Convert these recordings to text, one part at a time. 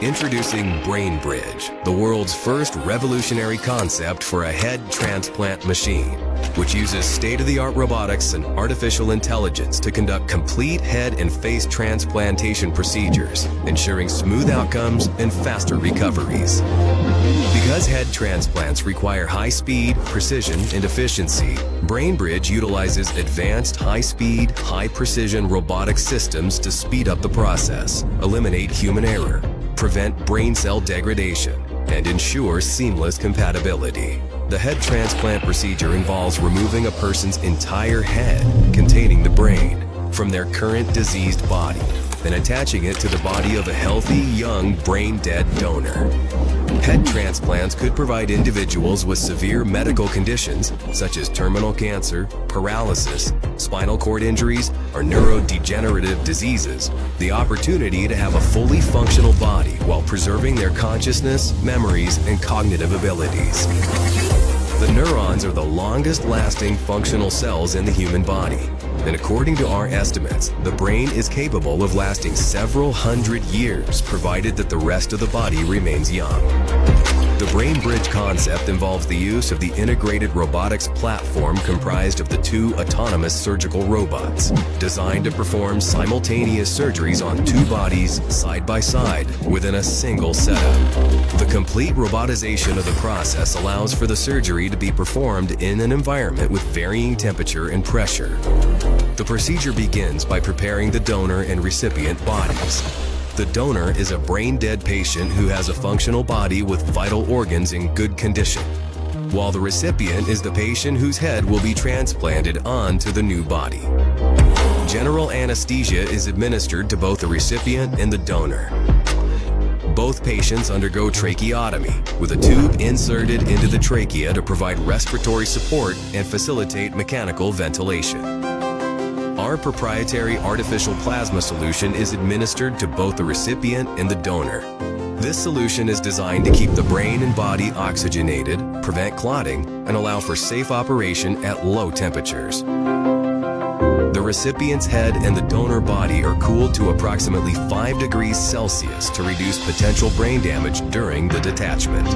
Introducing Brain Bridge, the world's first revolutionary concept for a head transplant machine, which uses state-of-the-art robotics and artificial intelligence to conduct complete head and face transplantation procedures, ensuring smooth outcomes and faster recoveries. Because head transplants require high speed, precision, and efficiency, Brain Bridge utilizes advanced high-speed, high-precision robotic systems to speed up the process, eliminate human error, prevent brain cell degradation, and ensure seamless compatibility. The head transplant procedure involves removing a person's entire head containing the brain from their current diseased body and attaching it to the body of a healthy, young, brain-dead donor. Head transplants could provide individuals with severe medical conditions such as terminal cancer, paralysis, spinal cord injuries, or neurodegenerative diseases the opportunity to have a fully functional body while preserving their consciousness, memories, and cognitive abilities. The neurons are the longest-lasting functional cells in the human body, and according to our estimates, the brain is capable of lasting several hundred years provided that the rest of the body remains young. The Brain Bridge concept involves the use of the integrated robotics platform comprised of the two autonomous surgical robots, designed to perform simultaneous surgeries on two bodies side by side within a single setup. The complete robotization of the process allows for the surgery to be performed in an environment with varying temperature and pressure. The procedure begins by preparing the donor and recipient bodies. The donor is a brain-dead patient who has a functional body with vital organs in good condition, while the recipient is the patient whose head will be transplanted onto the new body. General anesthesia is administered to both the recipient and the donor. Both patients undergo tracheotomy, with a tube inserted into the trachea to provide respiratory support and facilitate mechanical ventilation. Our proprietary artificial plasma solution is administered to both the recipient and the donor. This solution is designed to keep the brain and body oxygenated, prevent clotting, and allow for safe operation at low temperatures. The recipient's head and the donor body are cooled to approximately 5 degrees Celsius to reduce potential brain damage during the detachment.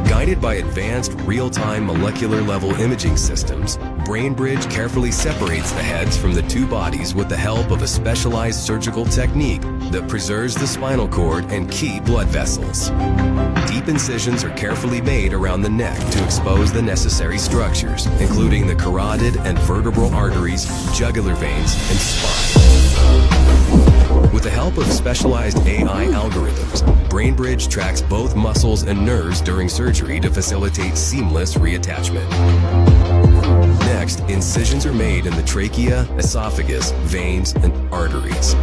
Guided by advanced real-time molecular-level imaging systems, Brain Bridge carefully separates the heads from the two bodies with the help of a specialized surgical technique that preserves the spinal cord and key blood vessels. Deep incisions are carefully made around the neck to expose the necessary structures, including the carotid and vertebral arteries, jugular veins, and spine. With the help of specialized AI algorithms, Brain Bridge tracks both muscles and nerves during surgery to facilitate seamless reattachment. Next, incisions are made in the trachea, esophagus, veins, and arteries.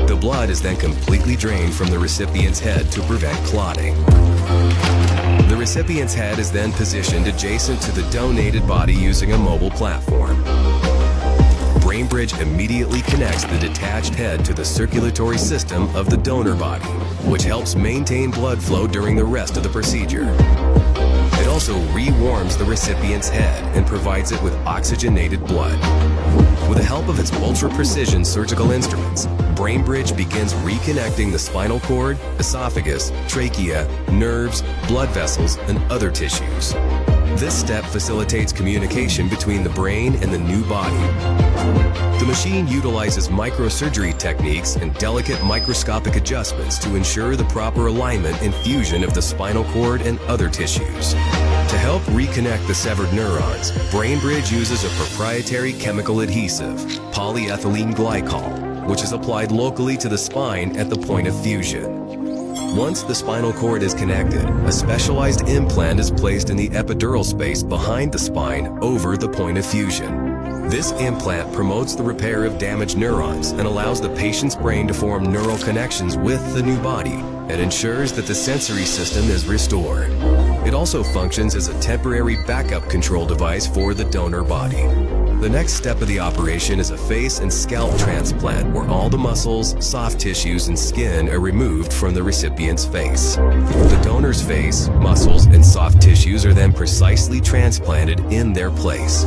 The blood is then completely drained from the recipient's head to prevent clotting. The recipient's head is then positioned adjacent to the donated body using a mobile platform. Brain Bridge immediately connects the detached head to the circulatory system of the donor body, which helps maintain blood flow during the rest of the procedure. It also re-warms the recipient's head and provides it with oxygenated blood. With the help of its ultra-precision surgical instruments, Brain Bridge begins reconnecting the spinal cord, esophagus, trachea, nerves, blood vessels, and other tissues. This step facilitates communication between the brain and the new body. The machine utilizes microsurgery techniques and delicate microscopic adjustments to ensure the proper alignment and fusion of the spinal cord and other tissues. To help reconnect the severed neurons, Brain Bridge uses a proprietary chemical adhesive, polyethylene glycol, which is applied locally to the spine at the point of fusion. Once the spinal cord is connected, a specialized implant is placed in the epidural space behind the spine over the point of fusion. This implant promotes the repair of damaged neurons and allows the patient's brain to form neural connections with the new body and ensures that the sensory system is restored. It also functions as a temporary backup control device for the donor body. The next step of the operation is a face and scalp transplant where all the muscles, soft tissues, and skin are removed from the recipient's face. The donor's face, muscles, and soft tissues are then precisely transplanted in their place.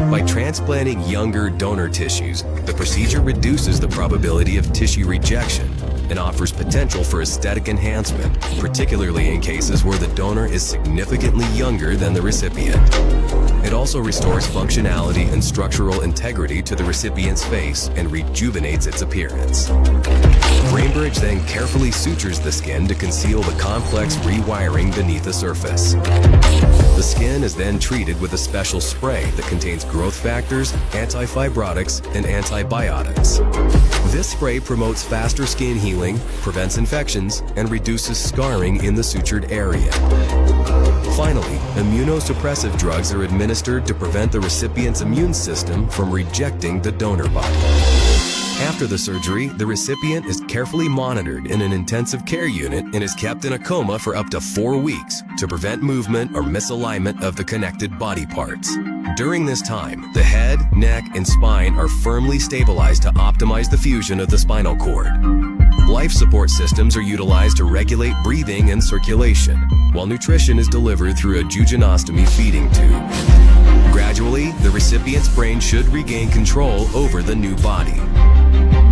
By transplanting younger donor tissues, the procedure reduces the probability of tissue rejection and offers potential for aesthetic enhancement, particularly in cases where the donor is significantly younger than the recipient. It also restores functionality and structural integrity to the recipient's face and rejuvenates its appearance. BrainBridge then carefully sutures the skin to conceal the complex rewiring beneath the surface. The skin is then treated with a special spray that contains growth factors, anti-fibrotics, and antibiotics. This spray promotes faster skin healing, prevents infections, and reduces scarring in the sutured area. Finally, immunosuppressive drugs are administered to prevent the recipient's immune system from rejecting the donor body. After the surgery, the recipient is carefully monitored in an intensive care unit and is kept in a coma for up to 4 weeks to prevent movement or misalignment of the connected body parts. During this time, the head, neck, and spine are firmly stabilized to optimize the fusion of the spinal cord. Life support systems are utilized to regulate breathing and circulation, while nutrition is delivered through a jejunostomy feeding tube. Gradually, the recipient's brain should regain control over the new body.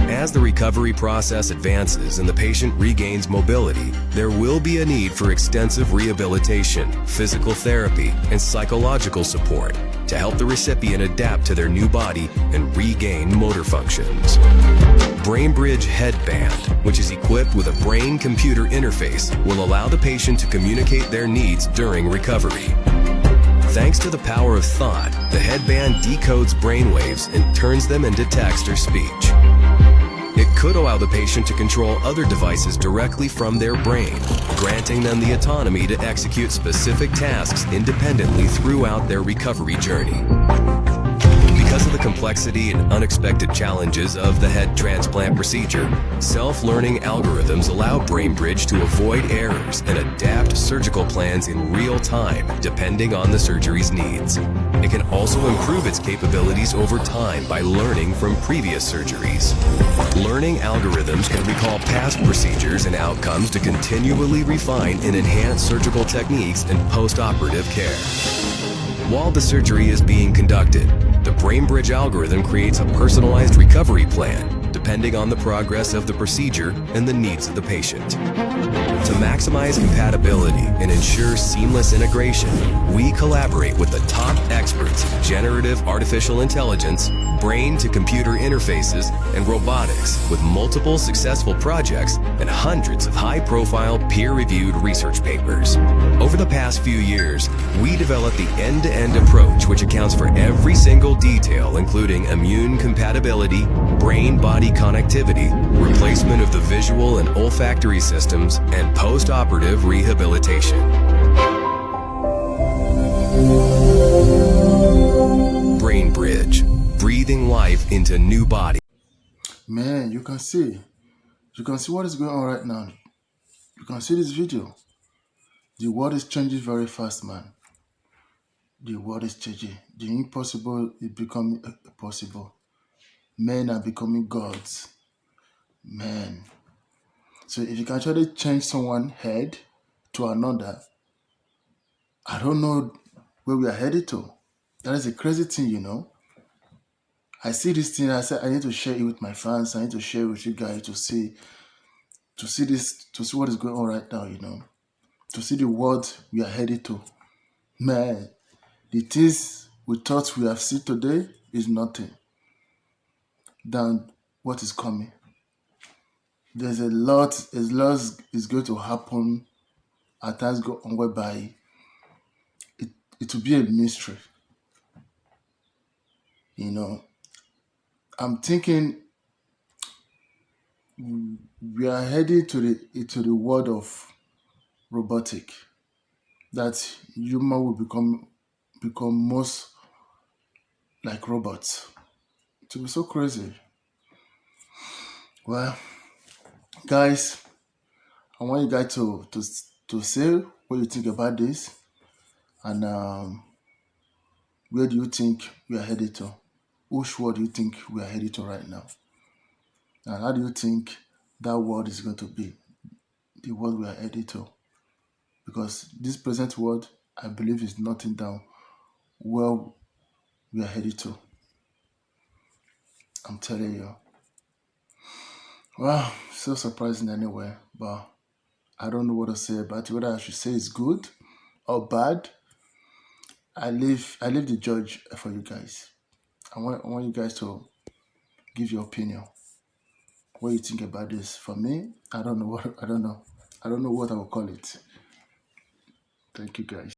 As the recovery process advances and the patient regains mobility, there will be a need for extensive rehabilitation, physical therapy, and psychological support to help the recipient adapt to their new body and regain motor functions. BrainBridge Headband, which is equipped with a brain-computer interface, will allow the patient to communicate their needs during recovery. Thanks to the power of thought, the headband decodes brainwaves and turns them into text or speech. It could allow the patient to control other devices directly from their brain, granting them the autonomy to execute specific tasks independently throughout their recovery journey. Because of the complexity and unexpected challenges of the head transplant procedure, self-learning algorithms allow BrainBridge to avoid errors and adapt surgical plans in real time, depending on the surgery's needs. It can also improve its capabilities over time by learning from previous surgeries. Learning algorithms can recall past procedures and outcomes to continually refine and enhance surgical techniques and post-operative care. While the surgery is being conducted, the BrainBridge algorithm creates a personalized recovery plan, depending on the progress of the procedure and the needs of the patient. To maximize compatibility and ensure seamless integration, we collaborate with the top experts in generative artificial intelligence, brain-to-computer interfaces, and robotics, with multiple successful projects and hundreds of high-profile peer-reviewed research papers. Over the past few years, we developed the end-to-end approach, which accounts for every single detail, including immune compatibility, brain-body connectivity, replacement of the visual and olfactory systems, and post-operative rehabilitation. BrainBridge, breathing life into new body. Man, you can see what is going on right now. You can see this video. The world is changing very fast, man. The world is changing. The impossible is becoming possible. Men are becoming gods. Man. So if you can actually change someone's head to another, I don't know where we are headed to. That is a crazy thing, you know. I see this thing, I said I need to share it with my fans. I need to share it with you guys to see what is going on right now, you know. To see the world we are headed to. Man, the things we thought we have seen today is nothing than what is coming. There's a lot is going to happen as times go on, whereby it will be a mystery. You know, I'm thinking we are heading to the world of robotic, that human will become most like robots. It will be so crazy. Well, guys, I want you guys to say what you think about this, and where do you think we are headed to? Which world do you think we are headed to right now? And how do you think that world is going to be? The world we are headed to? Because this present world, I believe, is nothing down where we are headed to. I'm telling you. Wow, so surprising anyway. But I don't know what to say about it. Whether I should say it's good or bad. I leave the judge for you guys. I want you guys to give your opinion. What you think about this? For me, I don't know what I don't know. I don't know what I will call it. Thank you guys.